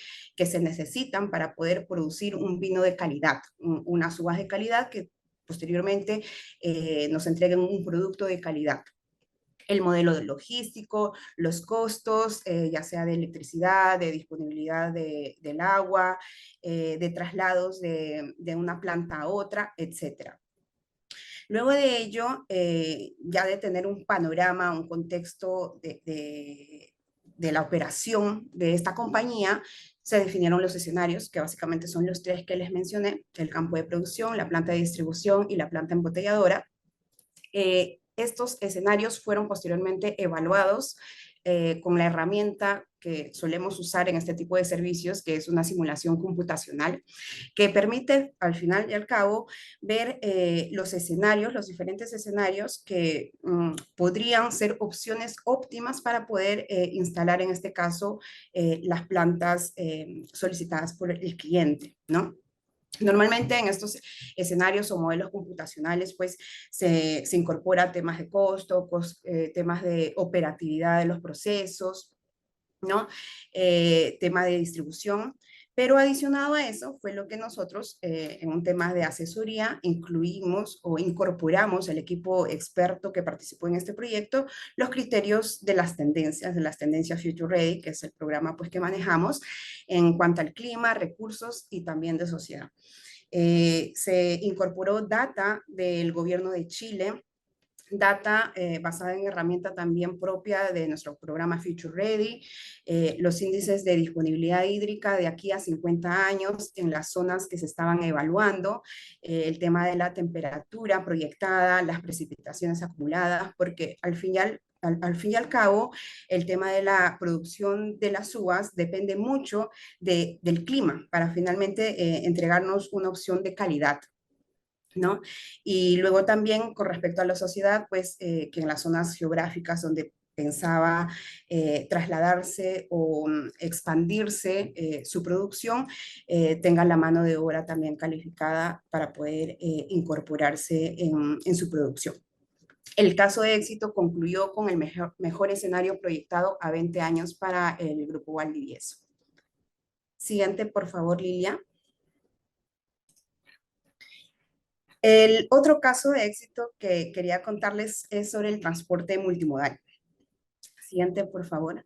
se necesitan para poder producir un vino de calidad, unas uvas de calidad que posteriormente nos entreguen un producto de calidad. El modelo logístico, los costos, ya sea de electricidad, de disponibilidad del agua, de traslados de una planta a otra, etc. Luego de ello, ya de tener un panorama, un contexto de la operación de esta compañía, se definieron los escenarios, que básicamente son los 3 que les mencioné: el campo de producción, la planta de distribución y la planta embotelladora. Estos escenarios fueron posteriormente evaluados con la herramienta que solemos usar en este tipo de servicios, que es una simulación computacional, que permite al final y al cabo ver los escenarios, los diferentes escenarios que podrían ser opciones óptimas para poder instalar en este caso las plantas solicitadas por el cliente, ¿no? Normalmente en estos escenarios o modelos computacionales pues se incorpora temas de costo, temas de operatividad de los procesos, ¿no? Tema de distribución, pero adicionado a eso fue lo que nosotros en un tema de asesoría incluimos o incorporamos el equipo experto que participó en este proyecto, los criterios de las tendencias Future Ready, que es el programa pues que manejamos en cuanto al clima, recursos y también de sociedad. Se incorporó data del gobierno de Chile, data basada en herramienta también propia de nuestro programa Future Ready, los índices de disponibilidad hídrica de aquí a 50 años en las zonas que se estaban evaluando, el tema de la temperatura proyectada, las precipitaciones acumuladas, porque al fin y al cabo, el tema de la producción de las uvas depende mucho del clima para finalmente entregarnos una opción de calidad, ¿no? Y luego también con respecto a la sociedad, pues que en las zonas geográficas donde pensaba trasladarse o expandirse su producción, tenga la mano de obra también calificada para poder incorporarse en su producción. El caso de éxito concluyó con el mejor escenario proyectado a 20 años para el Grupo Valdivieso. Siguiente, por favor, Lilia. El otro caso de éxito que quería contarles es sobre el transporte multimodal. Siguiente, por favor.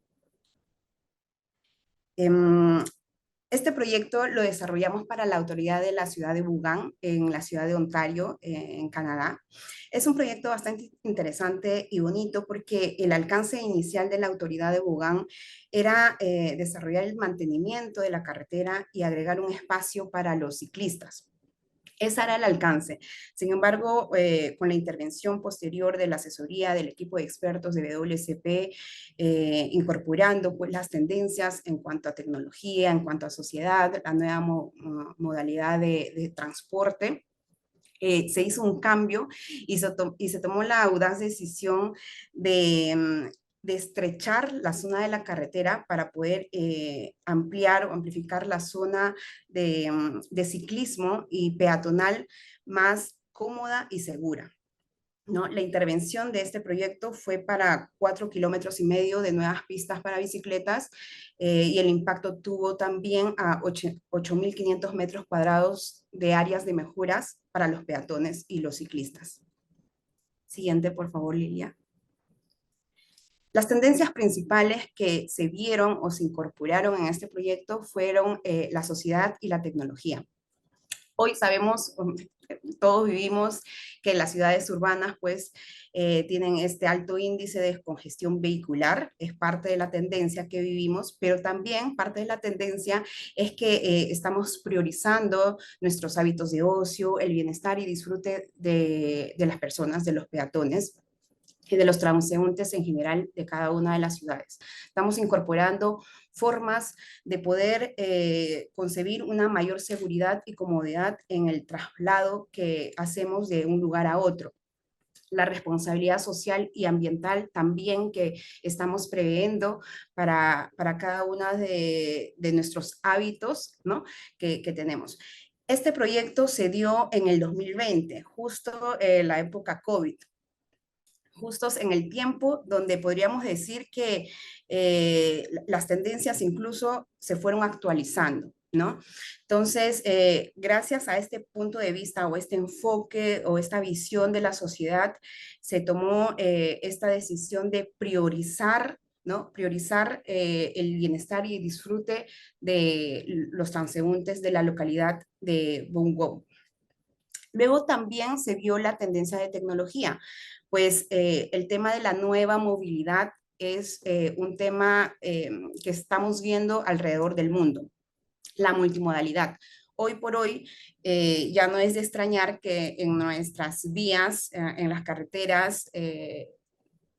Este proyecto lo desarrollamos para la autoridad de la ciudad de Vaughan, en la ciudad de Ontario, en Canadá. Es un proyecto bastante interesante y bonito porque el alcance inicial de la autoridad de Vaughan era desarrollar el mantenimiento de la carretera y agregar un espacio para los ciclistas. Ese era el alcance. Sin embargo, con la intervención posterior de la asesoría del equipo de expertos de WCP, incorporando pues, las tendencias en cuanto a tecnología, en cuanto a sociedad, la nueva modalidad de transporte, se hizo un cambio y se tomó la audaz decisión de estrechar la zona de la carretera para poder ampliar o amplificar la zona de ciclismo y peatonal más cómoda y segura, ¿no? La intervención de este proyecto fue para 4,5 kilómetros de nuevas pistas para bicicletas, y el impacto tuvo también a 8.500 metros cuadrados de áreas de mejoras para los peatones y los ciclistas. Siguiente, por favor, Lilia. Las tendencias principales que se vieron o se incorporaron en este proyecto fueron la sociedad y la tecnología. Hoy sabemos, todos vivimos que las ciudades urbanas pues tienen este alto índice de congestión vehicular, es parte de la tendencia que vivimos, pero también parte de la tendencia es que estamos priorizando nuestros hábitos de ocio, el bienestar y disfrute de las personas, de los peatones y de los transeúntes en general de cada una de las ciudades. Estamos incorporando formas de poder concebir una mayor seguridad y comodidad en el traslado que hacemos de un lugar a otro. La responsabilidad social y ambiental también que estamos previendo para cada uno de nuestros hábitos, ¿no? que tenemos. Este proyecto se dio en el 2020, justo la época COVID, justos en el tiempo donde podríamos decir que las tendencias incluso se fueron actualizando, ¿no? Entonces, gracias a este punto de vista o este enfoque o esta visión de la sociedad, se tomó esta decisión de priorizar, ¿no? Priorizar el bienestar y el disfrute de los transeúntes de la localidad de Bungo. Luego también se vio la tendencia de tecnología, pues el tema de la nueva movilidad es un tema que estamos viendo alrededor del mundo, la multimodalidad. Hoy por hoy ya no es de extrañar que en nuestras vías, en las carreteras,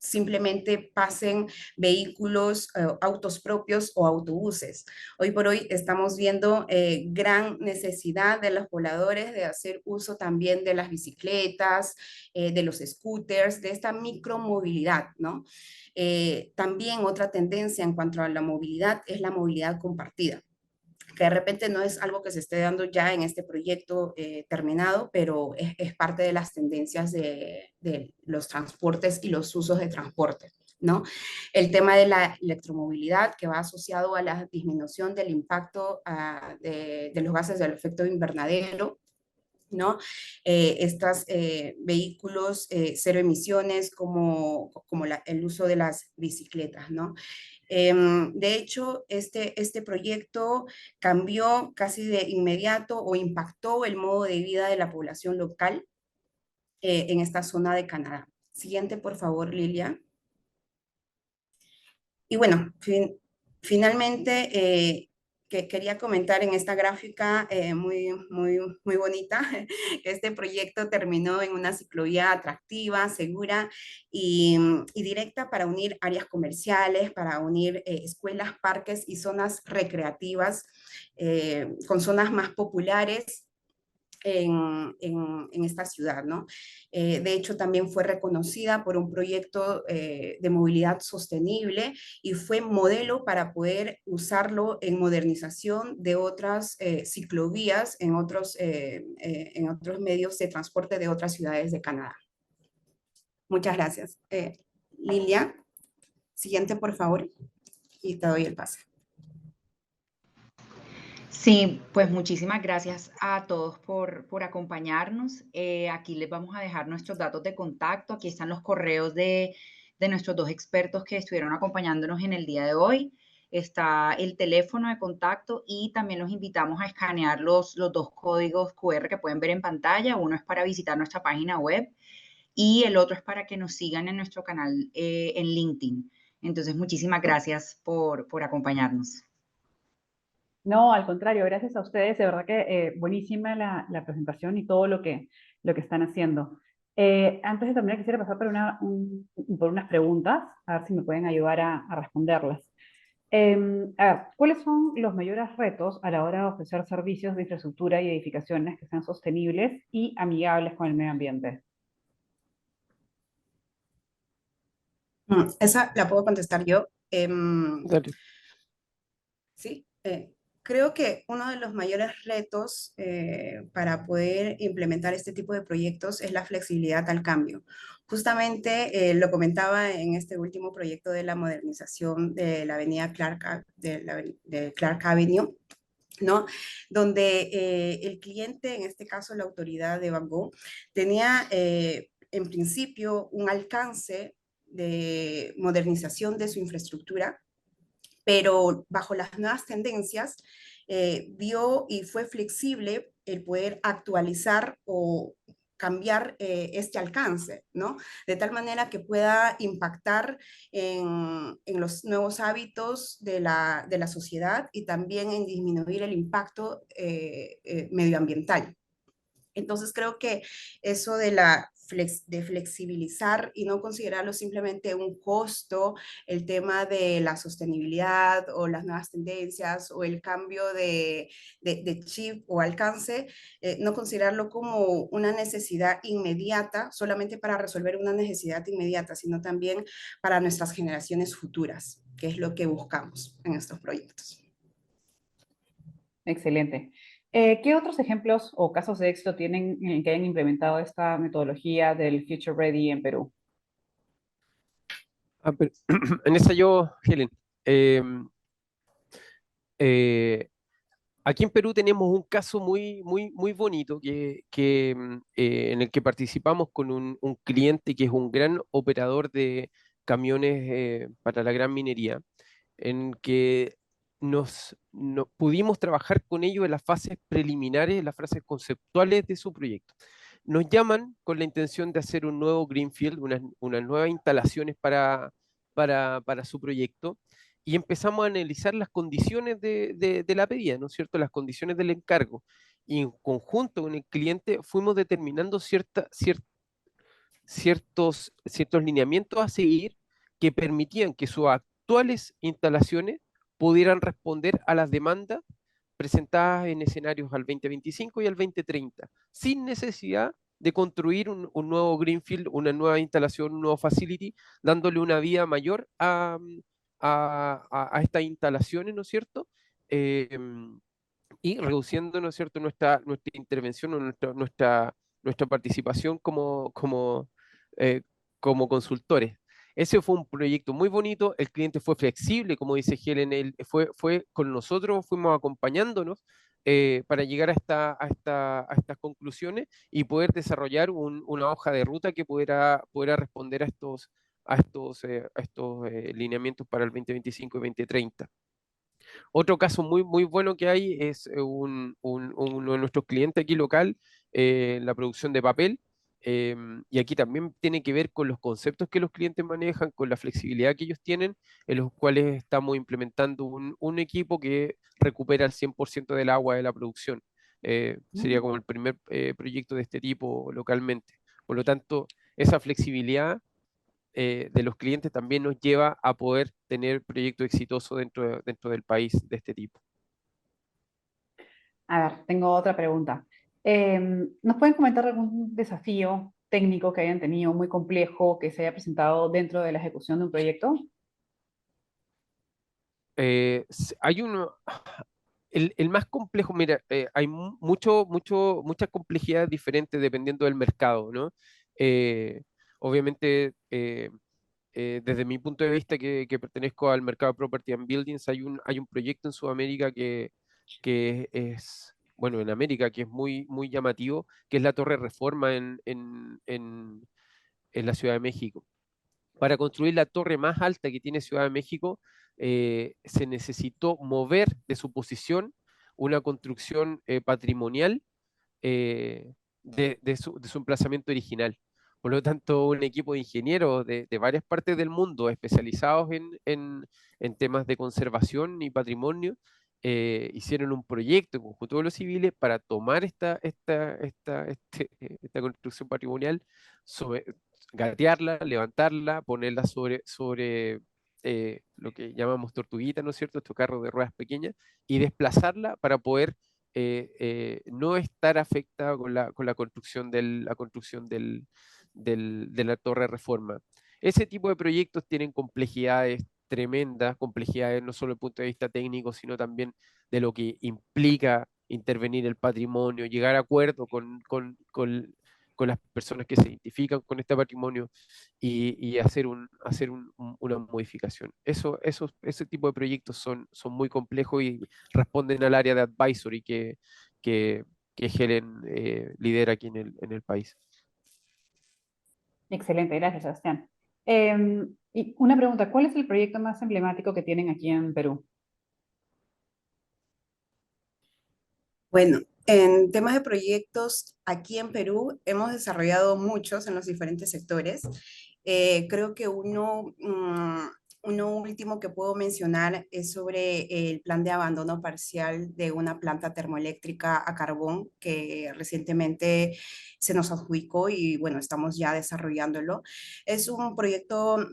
simplemente pasen vehículos, autos propios o autobuses. Hoy por hoy estamos viendo gran necesidad de los pobladores de hacer uso también de las bicicletas, de los scooters, de esta micromovilidad, ¿no? También otra tendencia en cuanto a la movilidad es la movilidad compartida, que de repente no es algo que se esté dando ya en este proyecto terminado, pero es parte de las tendencias de los transportes y los usos de transporte, ¿no? El tema de la electromovilidad, que va asociado a la disminución del impacto de los gases del efecto invernadero, ¿no? Estos vehículos cero emisiones como el uso de las bicicletas, ¿no? De hecho, este proyecto cambió casi de inmediato o impactó el modo de vida de la población local en esta zona de Canadá. Siguiente, por favor, Lilia. Y bueno, finalmente, que quería comentar en esta gráfica muy bonita, que este proyecto terminó en una ciclovía atractiva, segura y directa para unir áreas comerciales, para unir escuelas, parques y zonas recreativas con zonas más populares en esta ciudad, ¿no? De hecho, también fue reconocida por un proyecto de movilidad sostenible y fue modelo para poder usarlo en modernización de otras ciclovías en otros medios de transporte de otras ciudades de Canadá. Muchas gracias. Lilia, siguiente, por favor, y te doy el pase.
Sí, pues muchísimas gracias a todos por acompañarnos. Aquí les vamos a dejar nuestros datos de contacto. Aquí están los correos de nuestros dos expertos que estuvieron acompañándonos en el día de hoy. Está el teléfono de contacto y también los invitamos a escanear los dos códigos QR que pueden ver en pantalla. Uno es para visitar nuestra página web y el otro es para que nos sigan en nuestro canal en LinkedIn. Entonces, muchísimas gracias por acompañarnos.
No, al contrario, gracias a ustedes. De verdad que buenísima la presentación y todo lo que están haciendo. Antes de terminar, quisiera pasar por unas preguntas, a ver si me pueden ayudar a responderlas. A ver, ¿cuáles son los mayores retos a la hora de ofrecer servicios de infraestructura y edificaciones que sean sostenibles y amigables con el medio ambiente?
Esa la puedo contestar yo.
Dale.
Sí, creo que uno de los mayores retos para poder implementar este tipo de proyectos es la flexibilidad al cambio. Justamente lo comentaba en este último proyecto de la modernización de la avenida Clark, de Clark Avenue, ¿no? Donde el cliente, en este caso la autoridad de Van Gogh, tenía en principio un alcance de modernización de su infraestructura, pero bajo las nuevas tendencias vio y fue flexible el poder actualizar o cambiar este alcance, ¿no? De tal manera que pueda impactar en los nuevos hábitos de la sociedad y también en disminuir el impacto medioambiental. Entonces creo que eso de flexibilizar y no considerarlo simplemente un costo, el tema de la sostenibilidad o las nuevas tendencias o el cambio de chip o alcance, no considerarlo como una necesidad inmediata, solamente para resolver una necesidad inmediata, sino también para nuestras generaciones futuras, que es lo que buscamos en estos proyectos.
Excelente. ¿Qué otros ejemplos o casos de éxito tienen en que hayan implementado esta metodología del Future Ready en Perú?
Pero, en esa yo, Helen, em, eh, aquí en Perú tenemos un caso muy bonito en el que participamos con un cliente que es un gran operador de camiones para la gran minería, en que nos pudimos trabajar con ellos en las fases preliminares, en las fases conceptuales de su proyecto. Nos llaman con la intención de hacer un nuevo Greenfield, unas nuevas instalaciones para su proyecto, y empezamos a analizar las condiciones de la pedida, ¿no es cierto? Las condiciones del encargo. Y en conjunto con el cliente fuimos determinando ciertos lineamientos a seguir que permitían que sus actuales instalaciones pudieran responder a las demandas presentadas en escenarios al 2025 y al 2030, sin necesidad de construir un nuevo greenfield, una nueva instalación, un nuevo facility, dándole una vida mayor a estas instalaciones, ¿no es cierto? Eh, y reduciendo, ¿no es cierto?, nuestra intervención o nuestra participación eh, como consultores. Ese fue un proyecto muy bonito, el cliente fue flexible, como dice Helen, él fue con nosotros, fuimos acompañándonos para llegar a estas conclusiones y poder desarrollar una hoja de ruta que pudiera responder a estos lineamientos para el 2025 y 2030. Otro caso muy bueno que hay es uno de nuestros clientes aquí local, la producción de papel. Y aquí también tiene que ver con los conceptos que los clientes manejan, con la flexibilidad que ellos tienen, en los cuales estamos implementando un equipo que recupera el 100% del agua de la producción. Sería como el primer proyecto de este tipo localmente. Por lo tanto, esa flexibilidad de los clientes también nos lleva a poder tener proyectos exitosos dentro del país de este tipo.
A ver, tengo otra pregunta. ¿Nos pueden comentar algún desafío técnico que hayan tenido muy complejo que se haya presentado dentro de la ejecución de un proyecto?
Hay uno, el más complejo, mira, hay muchas complejidades diferentes dependiendo del mercado, ¿no? Eh, Obviamente, desde mi punto de vista que pertenezco al mercado de Property and Buildings, hay un proyecto en Sudamérica que es, bueno, en América, que es muy llamativo, que es la Torre Reforma en la Ciudad de México. Para construir la torre más alta que tiene Ciudad de México, se necesitó mover de su posición una construcción patrimonial de su emplazamiento original. Por lo tanto, un equipo de ingenieros de varias partes del mundo especializados en temas de conservación y patrimonio hicieron un proyecto con todos los civiles para tomar esta construcción patrimonial, gatearla, levantarla, ponerla lo que llamamos tortuguita, ¿no es cierto?, estos carros de ruedas pequeñas, y desplazarla para poder no estar afectada con la construcción de la Torre Reforma. Ese tipo de proyectos tienen complejidades tremendas, complejidades no solo desde el punto de vista técnico, sino también de lo que implica intervenir el patrimonio, llegar a acuerdo con las personas que se identifican con este patrimonio y hacer una modificación. Ese tipo de proyectos son muy complejos y responden al área de advisory que Helen lidera aquí en el país.
Excelente, gracias, Sebastián. Y una pregunta, ¿cuál es el proyecto más emblemático que tienen aquí en Perú?
Bueno, en temas de proyectos, aquí en Perú hemos desarrollado muchos en los diferentes sectores. Creo que uno último que puedo mencionar es sobre el plan de abandono parcial de una planta termoeléctrica a carbón que recientemente se nos adjudicó y bueno, estamos ya desarrollándolo. Es un proyecto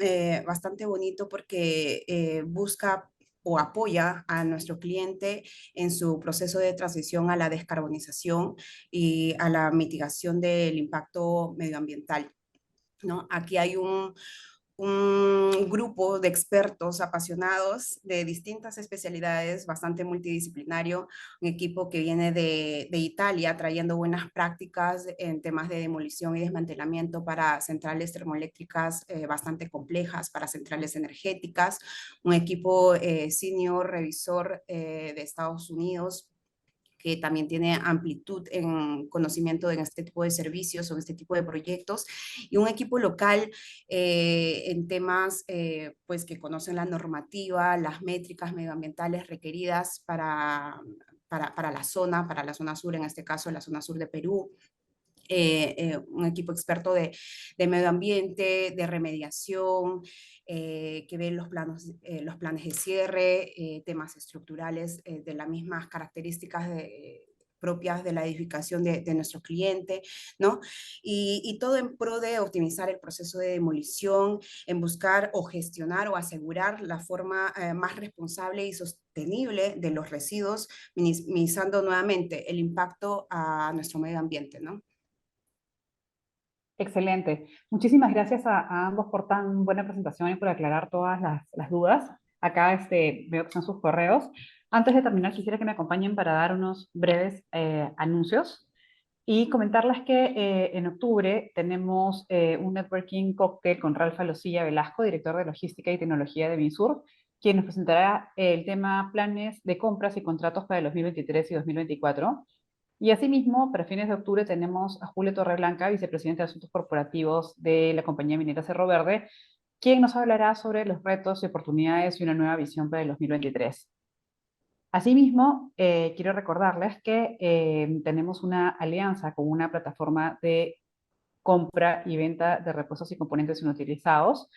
bastante bonito porque busca o apoya a nuestro cliente en su proceso de transición a la descarbonización y a la mitigación del impacto medioambiental, ¿no? Aquí hay un grupo de expertos apasionados de distintas especialidades, bastante multidisciplinario, un equipo que viene de Italia trayendo buenas prácticas en temas de demolición y desmantelamiento para centrales termoeléctricas bastante complejas, para centrales energéticas, un equipo senior revisor de Estados Unidos que también tiene amplitud en conocimiento en este tipo de servicios o en este tipo de proyectos, y un equipo local en temas pues que conocen la normativa, las métricas medioambientales requeridas para la zona sur, en este caso la zona sur de Perú. Un equipo experto de medio ambiente, de remediación, que ve los planes de cierre, temas estructurales de las mismas características propias de la edificación de nuestro cliente, ¿no? Y todo en pro de optimizar el proceso de demolición, en buscar o gestionar o asegurar la forma más responsable y sostenible de los residuos, minimizando nuevamente el impacto a nuestro medio ambiente, ¿no?
Excelente. Muchísimas gracias a ambos por tan buena presentación y por aclarar todas las dudas. Acá veo que son sus correos. Antes de terminar, quisiera que me acompañen para dar unos breves anuncios y comentarles que en octubre tenemos un networking cocktail con Ralph Alosilla Velasco, director de Logística y Tecnología de Vinsur, quien nos presentará el tema planes de compras y contratos para el 2023 y 2024. Y asimismo, para fines de octubre tenemos a Julio Torreblanca, vicepresidente de Asuntos Corporativos de la compañía minera Cerro Verde, quien nos hablará sobre los retos y oportunidades y una nueva visión para el 2023. Asimismo, quiero recordarles que tenemos una alianza con una plataforma de compra y venta de repuestos y componentes inutilizados,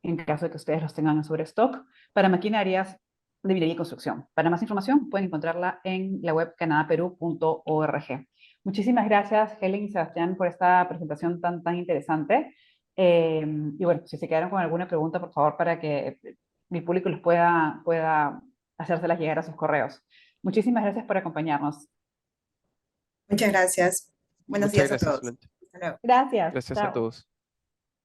en caso de que ustedes los tengan en sobrestock, para maquinarias de minería y construcción. Para más información pueden encontrarla en la web canadaperú.org. Muchísimas gracias, Helen y Sebastián, por esta presentación tan interesante. Y bueno, si se quedaron con alguna pregunta, por favor, para que mi público los pueda hacérselas llegar a sus correos. Muchísimas gracias por acompañarnos.
Muchas gracias. Buenos días a
Muchas gracias,
todos.
Solante.
Hasta luego.
Gracias.
Gracias a
Chao.
todos.